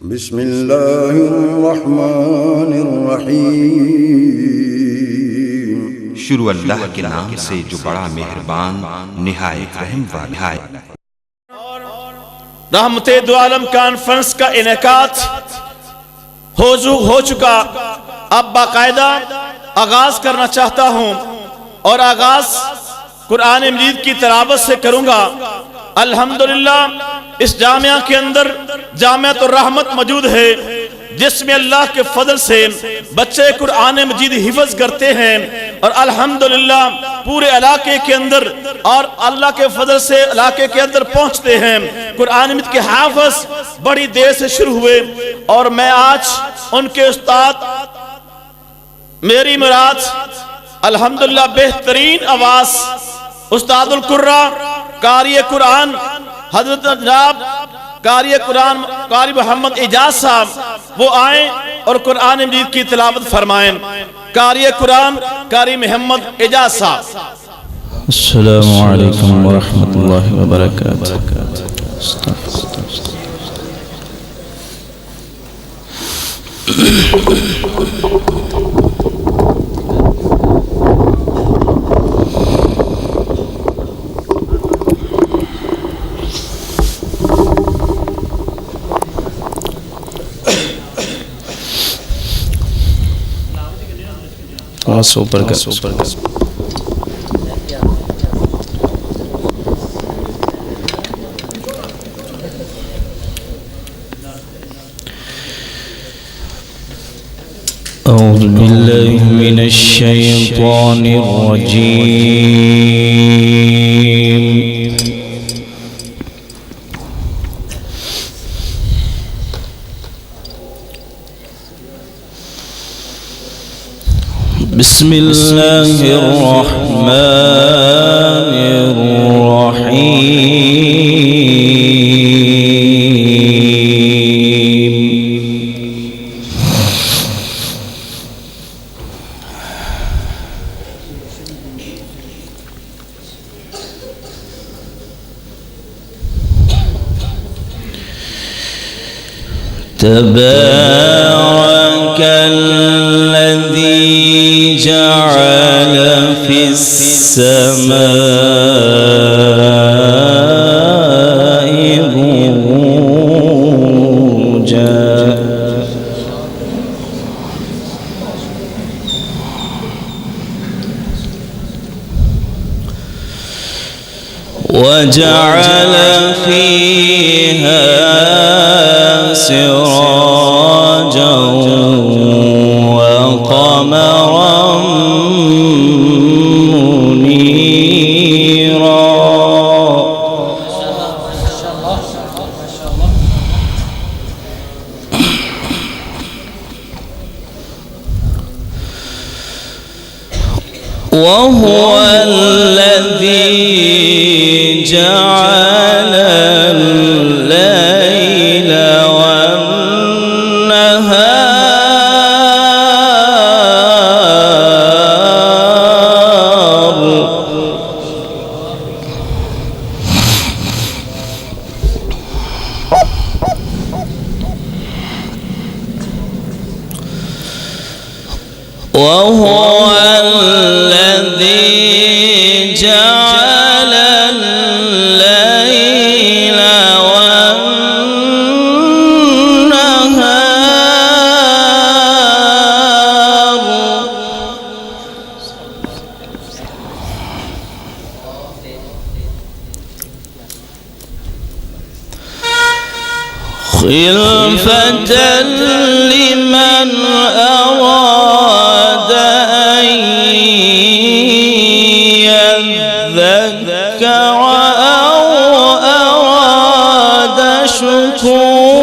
بسم الله الرحمن الرحیم۔ شروع اللہ کے نام سے جو بڑا مہربان نہایت رحم والا ہے۔ رحمت دو عالم کانفرنس کا انعقاد ہو چکا، اب باقاعدہ آغاز کرنا چاہتا ہوں اور آغاز قرآن مجید کی تلاوت سے کروں گا۔ الحمدللہ اس جامعہ کے اندر جامعۃ الرحمت موجود ہے، جس میں اللہ کے فضل سے بچے قرآن مجید حفظ کرتے ہیں، اور الحمدللہ پورے علاقے کے اندر اور اللہ کے فضل سے علاقے کے اندر پہنچتے ہیں۔ قرآن مجید کے حافظ بڑی دیر سے شروع ہوئے، اور میں آج ان کے استاد میری مراد الحمدللہ بہترین آواز استاد القرآ قاری قرآن حضرت جناب قاری قرآن قاری محمد اعجاز صاحب وہ آئیں اور قرآن مجید کی تلاوت فرمائیں۔ قاری قرآن قاری محمد اعجاز صاحب۔ السلام علیکم ورحمۃ اللہ وبرکاتہ۔ سوپر کا أعوذ بالله من الشيطان الرجيم بسم الله الرحمن الرحيم تبارك الذي جعل في السماء بروجا وجعل فيها سراجا وقمرا منيرا وهو الذي جعل الليل والنهار وهو الذي جعل الليل والنهار خلفة لمن أراد أن يذكر أو أراد شكورا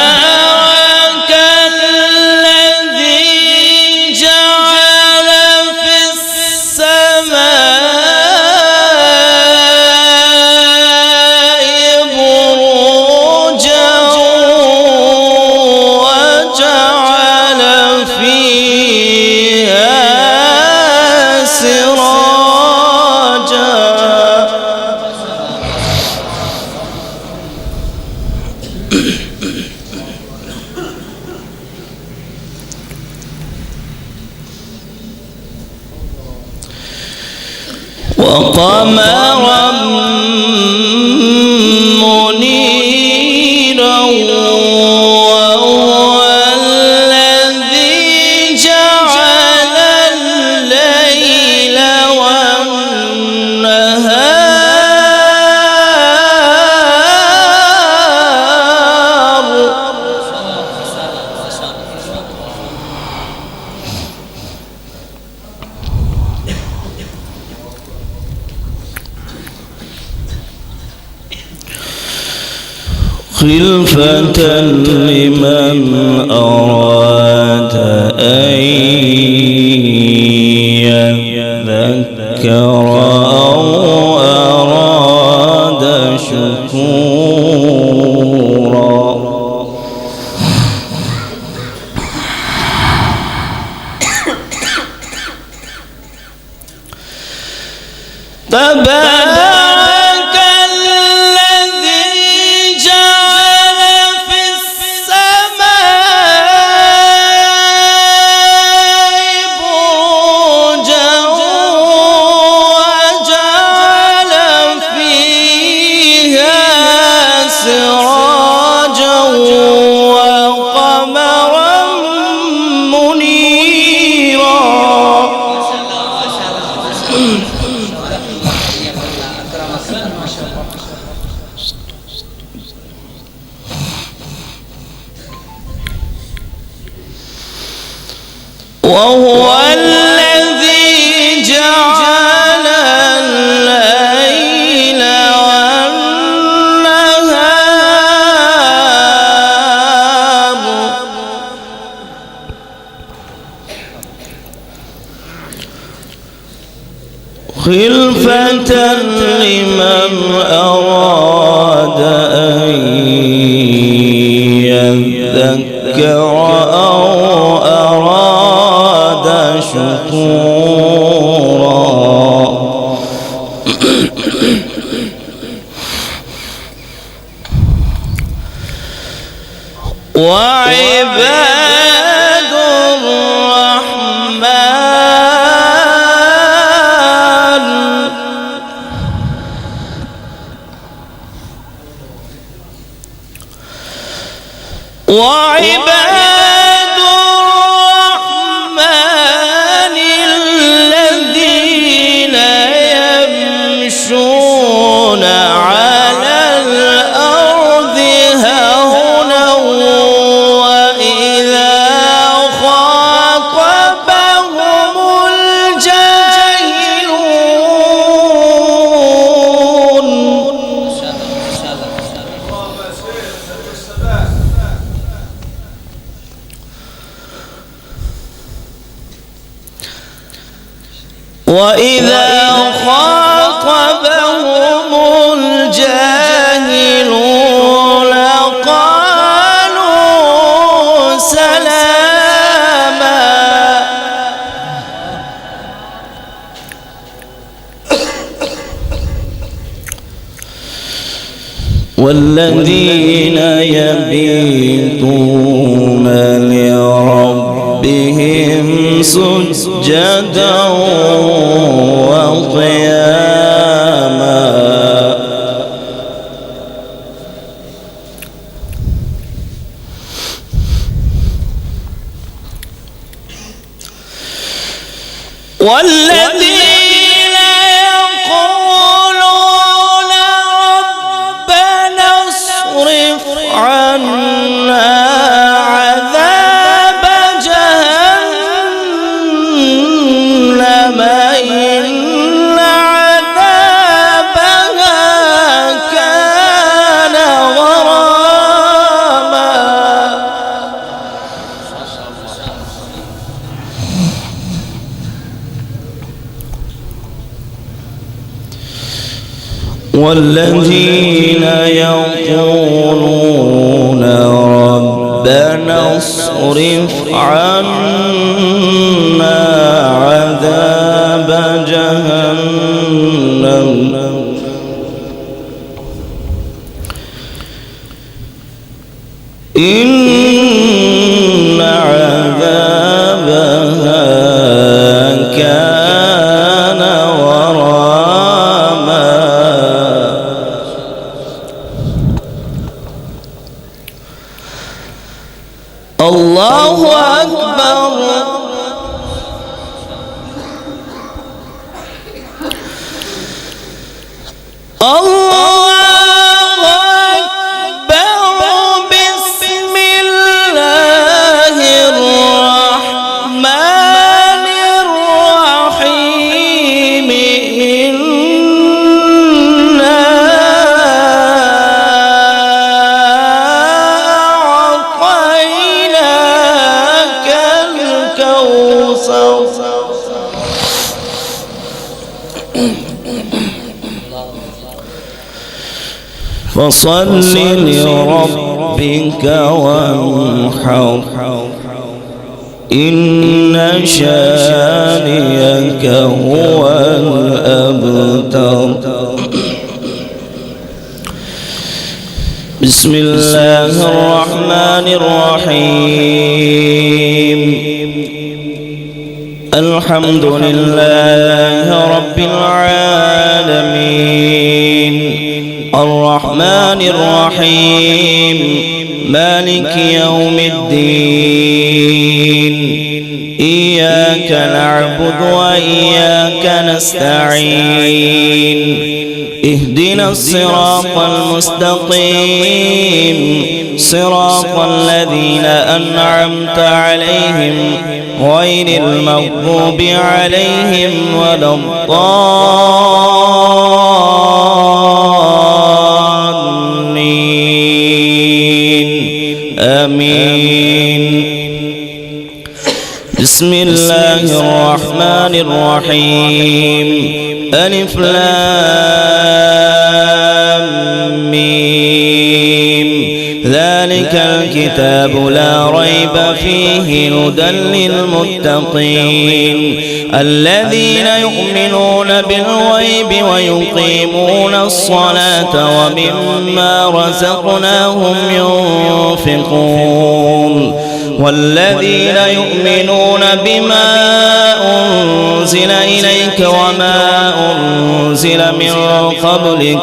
تبارك الذي جعل في السماء بروجا وقمرا منيرا وهو الذي جعل الليل والنهار خلفة لمن أراد أن يذكر أو أراد شكورا تبارك الذي جعل في السماء بروجا وجعل فيها سراجا وقمرا منيرا وهو الذي جعل الليل والنهار خلفة لمن أراد أن يذكر أو أراد شكورا وعباد الرحمن وعباد الرحمن الذين يمشون على الأرض هونا وإذا خاطبهم الجاهلون وإذا خاطبهم الجاهلون قالوا سلاما والذين يبيتون لربهم سجدا وقياما والذين يقولون ربنا اصرف عنا عذاب جهنم إن عذابها كان غراما والذين يقولون ربنا اصرف عنا عذاب جهنم إن عذابها كان غراما الله أكبر الله أكبر بسم الله الرحمن الرحيم إنا أعطيناك الكوثر فصل لربك وانحر إن شانئك هو الأبتر بسم الله الرحمن الرحيم الحمد لله رب العالمين الرحمن الرحيم مالك يوم الدين إياك نعبد وإياك نستعين اهدنا الصراط المستقيم صراط الذين أنعمت عليهم غير المغضوب عليهم ولا آمين بسم الله الرحمن الرحيم ألف لام ميم ذلك الكتاب لا ريب فيه هدى للمتقين الذين يؤمنون بالغيب ويقيمون الصلاة ومما رزقناهم ينفقون والذين يؤمنون بما أنزل إليك وما أنزل من قبلك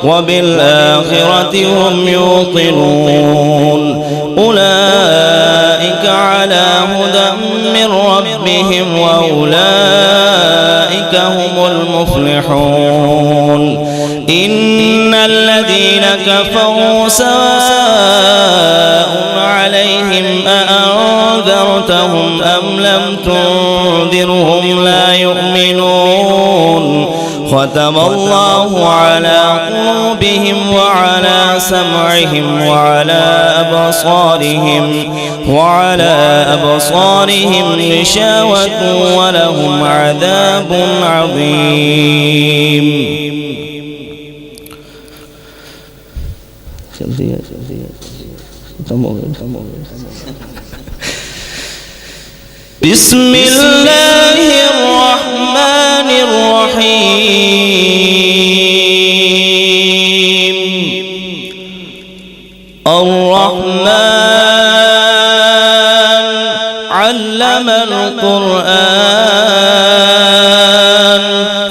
وبالآخرة هم يوقنون أولئك على هدى من ربهم وأولئك هم المفلحون إن الذين كفروا سواء عليهم أأنذرتهم أم لم تنذرهم لا يؤمنون ختم الله على قلوبهم وعلى سمعهم وعلى أبصارهم غشاوة ولهم عذاب عظيم بسم الله الرحمن الرحيم الرحمن علم القرآن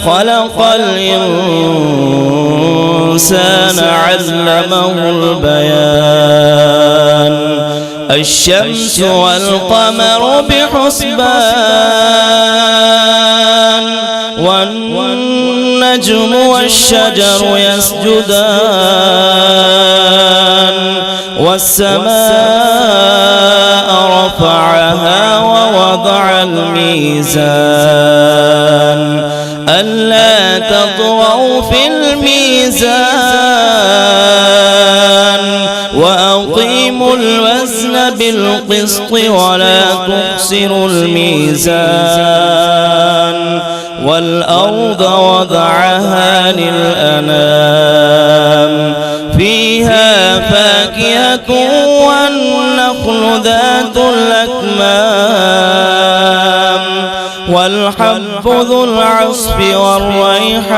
خلق الإنسان علمه البيان الشمس والقمر بحسبان والنجم والشجر يسجدان والسماء رفعها ووضع الميزان ألا تطغوا في الميزان وأقيموا الوزن بالقسط ولا تخسروا الميزان والأرض وضعها للأنام فيها فاكهة والنخل ذات الأكمام والحب ذو العصف والريحان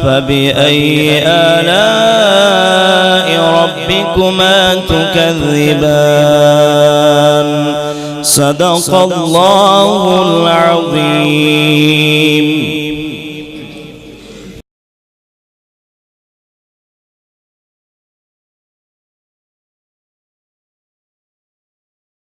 فبأي آلاء ربكما تكذبان صدق الله العظيم